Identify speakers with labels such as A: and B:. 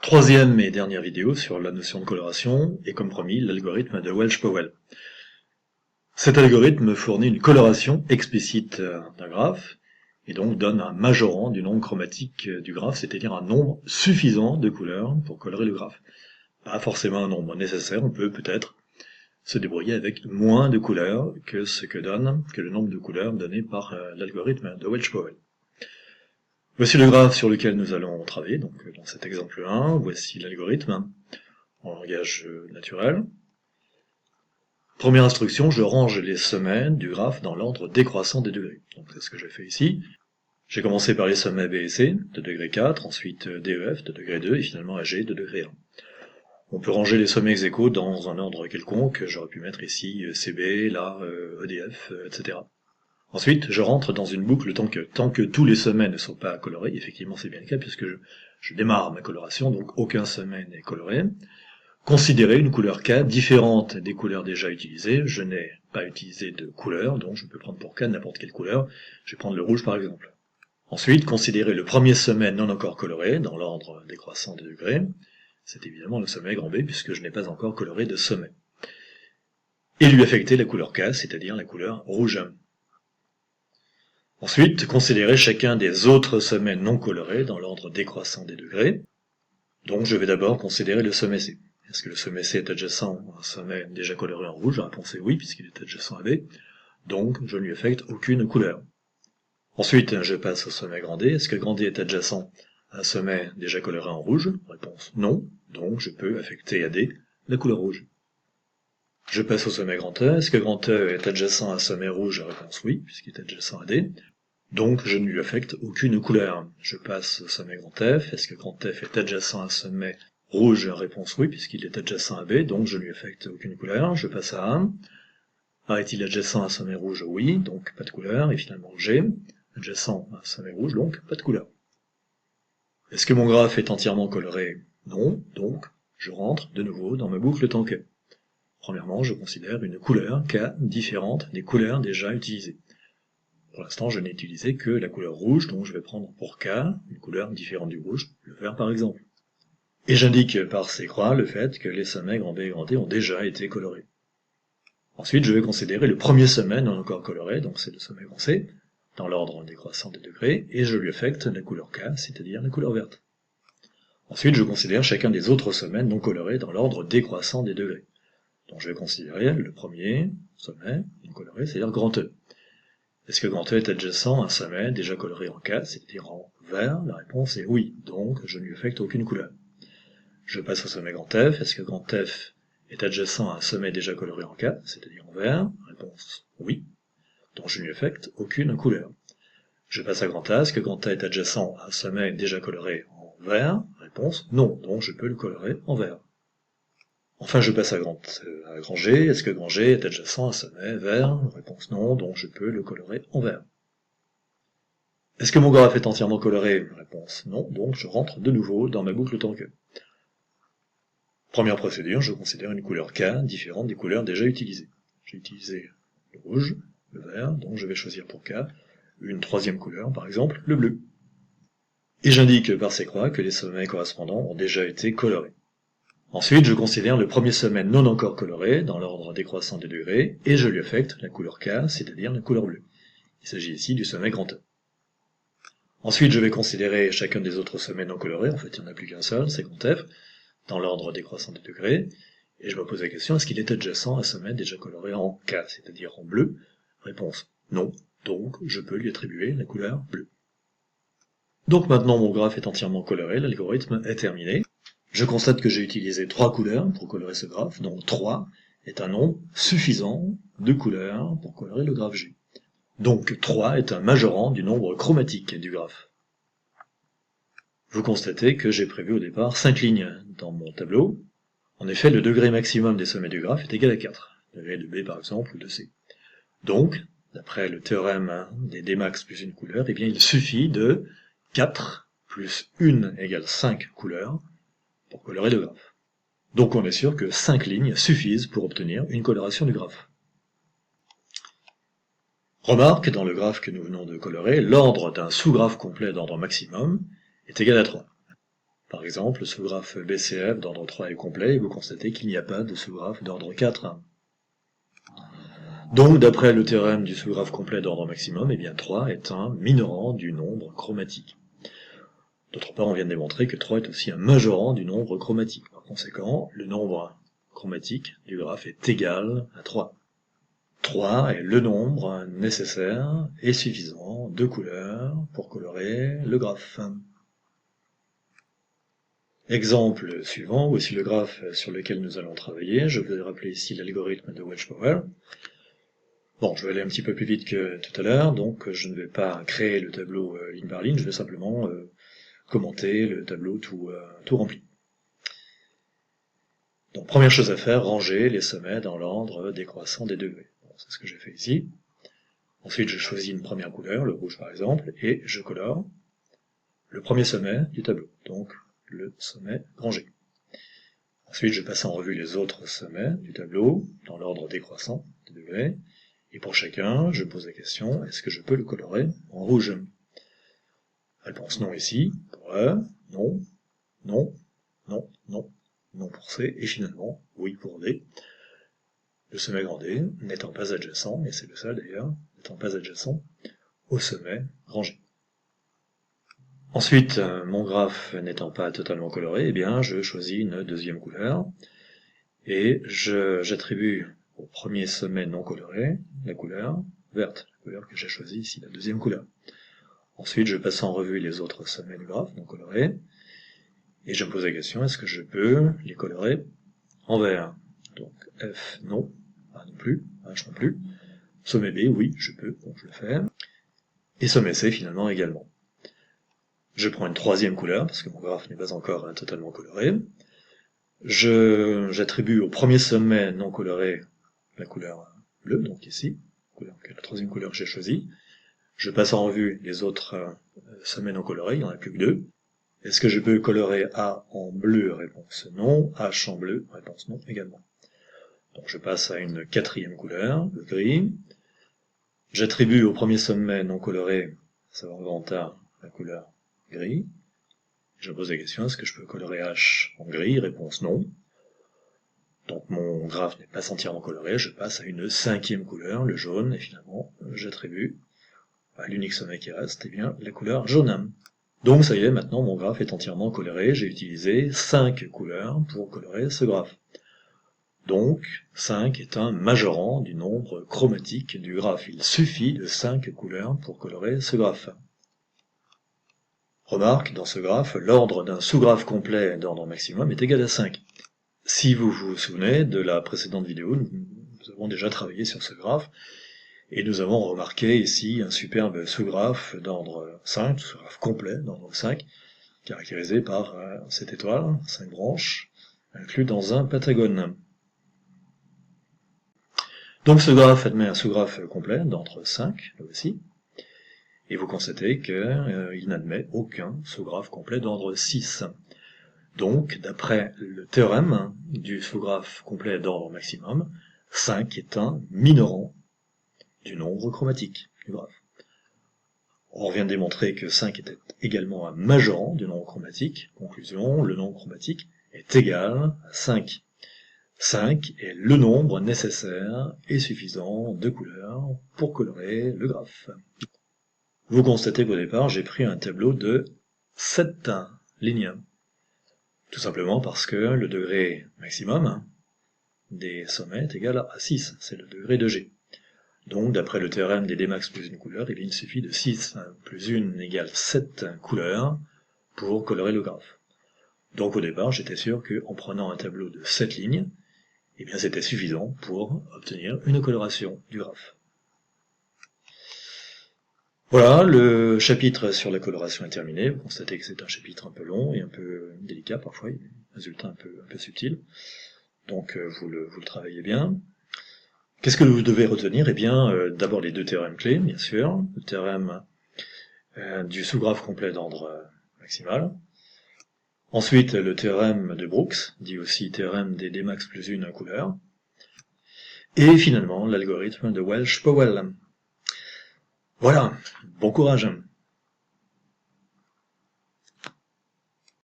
A: Troisième et dernière vidéo sur la notion de coloration, et comme promis, l'algorithme de Welch-Powell. Cet algorithme fournit une coloration explicite d'un graphe, et donc donne un majorant du nombre chromatique du graphe, c'est-à-dire un nombre suffisant de couleurs pour colorer le graphe. Pas forcément un nombre nécessaire, on peut peut-être se débrouiller avec moins de couleurs que ce que donne le nombre de couleurs donné par l'algorithme de Welch-Powell. Voici le graphe sur lequel nous allons travailler, donc dans cet exemple 1, voici l'algorithme en langage naturel. Première instruction, je range les sommets du graphe dans l'ordre décroissant des degrés. Donc c'est ce que j'ai fait ici. J'ai commencé par les sommets B et C, de degré 4, ensuite D et F, de degré 2, et finalement AG, de degré 1. On peut ranger les sommets ex aequo dans un ordre quelconque, j'aurais pu mettre ici CB, là, EDF, etc. Ensuite, je rentre dans une boucle tant que tous les sommets ne sont pas colorés. Effectivement, c'est bien le cas puisque je démarre ma coloration, donc aucun sommet n'est coloré. Considérer une couleur K différente des couleurs déjà utilisées. Je n'ai pas utilisé de couleur, donc je peux prendre pour K n'importe quelle couleur. Je vais prendre le rouge par exemple. Ensuite, considérer le premier sommet non encore coloré, dans l'ordre décroissant des degrés. C'est évidemment le sommet grand B, puisque je n'ai pas encore coloré de sommet. Et lui affecter la couleur K, c'est-à-dire la couleur rouge. Ensuite, considérer chacun des autres sommets non colorés dans l'ordre décroissant des degrés. Donc je vais d'abord considérer le sommet C. Est-ce que le sommet C est adjacent à un sommet déjà coloré en rouge? La réponse est oui, puisqu'il est adjacent à B. Donc je ne lui affecte aucune couleur. Ensuite, je passe au sommet grand D. Est-ce que grand D est adjacent à un sommet déjà coloré en rouge? Réponse non. Donc je peux affecter à D la couleur rouge. Je passe au sommet grand E. Est-ce que grand E est adjacent à un sommet rouge? Réponse oui, puisqu'il est adjacent à D. Donc je ne lui affecte aucune couleur. Je passe au sommet grand F. Est-ce que grand F est adjacent à un sommet rouge? Réponse oui, puisqu'il est adjacent à B, donc je ne lui affecte aucune couleur. Je passe à A. A est-il adjacent à un sommet rouge? Oui, donc pas de couleur. Et finalement G, adjacent à un sommet rouge, donc pas de couleur. Est-ce que mon graphe est entièrement coloré? Non, donc je rentre de nouveau dans ma boucle tant que. Premièrement, je considère une couleur K différente des couleurs déjà utilisées. Pour l'instant, je n'ai utilisé que la couleur rouge, donc je vais prendre pour K une couleur différente du rouge, le vert par exemple. Et j'indique par ces croix le fait que les sommets grand B et grand D ont déjà été colorés. Ensuite, je vais considérer le premier sommet non encore coloré, donc c'est le sommet grand C, dans l'ordre décroissant des degrés, et je lui affecte la couleur K, c'est-à-dire la couleur verte. Ensuite, je considère chacun des autres sommets non colorés dans l'ordre décroissant des degrés. Donc je vais considérer le premier sommet non coloré, c'est-à-dire grand E. Est-ce que grand E est adjacent à un sommet déjà coloré en K, c'est-à-dire en vert? La réponse est oui, donc je ne lui affecte aucune couleur. Je passe au sommet grand F. Est-ce que grand F est adjacent à un sommet déjà coloré en K, c'est-à-dire en vert? Réponse oui, donc je ne lui affecte aucune couleur. Je passe à grand A. Est-ce que grand A est adjacent à un sommet déjà coloré en vert? Réponse non, donc je peux le colorer en vert. Enfin, je passe à grand G. Est-ce que grand G est adjacent à un sommet vert? Réponse non, donc je peux le colorer en vert. Est-ce que mon graphe est entièrement coloré? Réponse non, donc je rentre de nouveau dans ma boucle tant que. Première procédure, je considère une couleur K différente des couleurs déjà utilisées. J'ai utilisé le rouge, le vert, donc je vais choisir pour K une troisième couleur, par exemple le bleu. Et j'indique par ces croix que les sommets correspondants ont déjà été colorés. Ensuite, je considère le premier sommet non encore coloré, dans l'ordre décroissant des degrés, et je lui affecte la couleur K, c'est-à-dire la couleur bleue. Il s'agit ici du sommet grand E. Ensuite, je vais considérer chacun des autres sommets non colorés, en fait il n'y en a plus qu'un seul, c'est grand F, dans l'ordre décroissant des degrés, et je me pose la question, est-ce qu'il est adjacent à un sommet déjà coloré en K, c'est-à-dire en bleu? Réponse non, donc je peux lui attribuer la couleur bleue. Donc maintenant mon graphe est entièrement coloré, l'algorithme est terminé. Je constate que j'ai utilisé 3 couleurs pour colorer ce graphe, donc 3 est un nombre suffisant de couleurs pour colorer le graphe G. Donc 3 est un majorant du nombre chromatique du graphe. Vous constatez que j'ai prévu au départ 5 lignes dans mon tableau. En effet, le degré maximum des sommets du graphe est égal à 4, degré de B par exemple ou de C. Donc, d'après le théorème des Dmax plus une couleur, eh bien il suffit de 4 plus 1 égale 5 couleurs pour colorer le graphe. Donc on est sûr que 5 lignes suffisent pour obtenir une coloration du graphe. Remarque, dans le graphe que nous venons de colorer, l'ordre d'un sous-graphe complet d'ordre maximum est égal à 3. Par exemple, le sous-graphe BCF d'ordre 3 est complet et vous constatez qu'il n'y a pas de sous-graphe d'ordre 4. Donc, d'après le théorème du sous-graphe complet d'ordre maximum, eh bien 3 est un minorant du nombre chromatique. D'autre part, on vient de démontrer que 3 est aussi un majorant du nombre chromatique. Par conséquent, le nombre chromatique du graphe est égal à 3. 3 est le nombre nécessaire et suffisant de couleurs pour colorer le graphe. Exemple suivant, voici le graphe sur lequel nous allons travailler. Je vais rappeler ici l'algorithme de Welch-Powell. Bon, je vais aller un petit peu plus vite que tout à l'heure, donc je ne vais pas créer le tableau ligne par ligne, je vais simplement commenter le tableau tout rempli. Donc première chose à faire, ranger les sommets dans l'ordre décroissant des degrés. Bon, c'est ce que j'ai fait ici. Ensuite, je choisis une première couleur, le rouge par exemple, et je colore le premier sommet du tableau, donc le sommet rangé. Ensuite, je passe en revue les autres sommets du tableau, dans l'ordre décroissant des degrés, et pour chacun, je pose la question, est-ce que je peux le colorer en rouge? Réponse non ici, pour A, non, non, non, non, non pour C, et finalement, oui pour D. Le sommet grand D n'étant pas adjacent, et c'est le seul d'ailleurs, n'étant pas adjacent au sommet rangé. Ensuite, mon graphe n'étant pas totalement coloré, eh bien je choisis une deuxième couleur, et j'attribue au premier sommet non coloré la couleur verte, la couleur que j'ai choisie ici, la deuxième couleur. Ensuite, je passe en revue les autres sommets du graphe non colorés, et je me pose la question, est-ce que je peux les colorer en vert? Donc F, non, A non plus, H non plus. Sommet B, oui, je peux, donc je le fais. Et sommet C, finalement, également. Je prends une troisième couleur, parce que mon graphe n'est pas encore totalement coloré. J'attribue au premier sommet non coloré la couleur bleue, donc ici, la troisième couleur que j'ai choisie. Je passe en revue les autres sommets non colorés, il n'y en a plus que 2. Est-ce que je peux colorer A en bleu? Réponse non. H en bleu? Réponse non également. Donc je passe à une quatrième couleur, le gris. J'attribue au premier sommet non coloré, à savoir grand A, la couleur gris. Je pose la question, est-ce que je peux colorer H en gris? Réponse non. Donc mon graphe n'est pas entièrement coloré, je passe à une cinquième couleur, le jaune, et finalement j'attribue à l'unique sommet qui reste, eh bien, la couleur jaune. Donc ça y est, maintenant mon graphe est entièrement coloré, j'ai utilisé 5 couleurs pour colorer ce graphe. Donc 5 est un majorant du nombre chromatique du graphe, il suffit de 5 couleurs pour colorer ce graphe. Remarque, dans ce graphe, l'ordre d'un sous-graphe complet d'ordre maximum est égal à 5. Si vous vous souvenez de la précédente vidéo, nous avons déjà travaillé sur ce graphe, et nous avons remarqué ici un superbe sous-graphe d'ordre 5, sous-graphe complet d'ordre 5, caractérisé par cette étoile, 5 branches, inclus dans un pentagone. Donc ce graphe admet un sous-graphe complet d'ordre 5, là aussi, et vous constatez qu'il n'admet aucun sous-graphe complet d'ordre 6. Donc, d'après le théorème du sous-graphe complet d'ordre maximum, 5 est un minorant du nombre chromatique du graphe. On vient de démontrer que 5 était également un majorant du nombre chromatique. Conclusion, le nombre chromatique est égal à 5. 5 est le nombre nécessaire et suffisant de couleurs pour colorer le graphe. Vous constatez qu'au départ, j'ai pris un tableau de 7 lignes. Tout simplement parce que le degré maximum des sommets est égal à 6, c'est le degré de G. Donc, d'après le théorème des Dmax plus une couleur, il suffit de 6 plus 1 égale 7 couleurs pour colorer le graphe. Donc au départ, j'étais sûr qu'en prenant un tableau de 7 lignes, eh bien c'était suffisant pour obtenir une coloration du graphe. Voilà, le chapitre sur la coloration est terminé. Vous constatez que c'est un chapitre un peu long et un peu délicat parfois, il y a des résultats un peu subtils. Donc vous le travaillez bien. Qu'est-ce que vous devez retenir? Eh bien, d'abord les 2 théorèmes clés, bien sûr. Le théorème du sous-graphe complet d'ordre maximal. Ensuite, le théorème de Brooks, dit aussi théorème des Dmax plus 1 couleur. Et finalement, l'algorithme de Welch-Powell. Voilà, bon courage.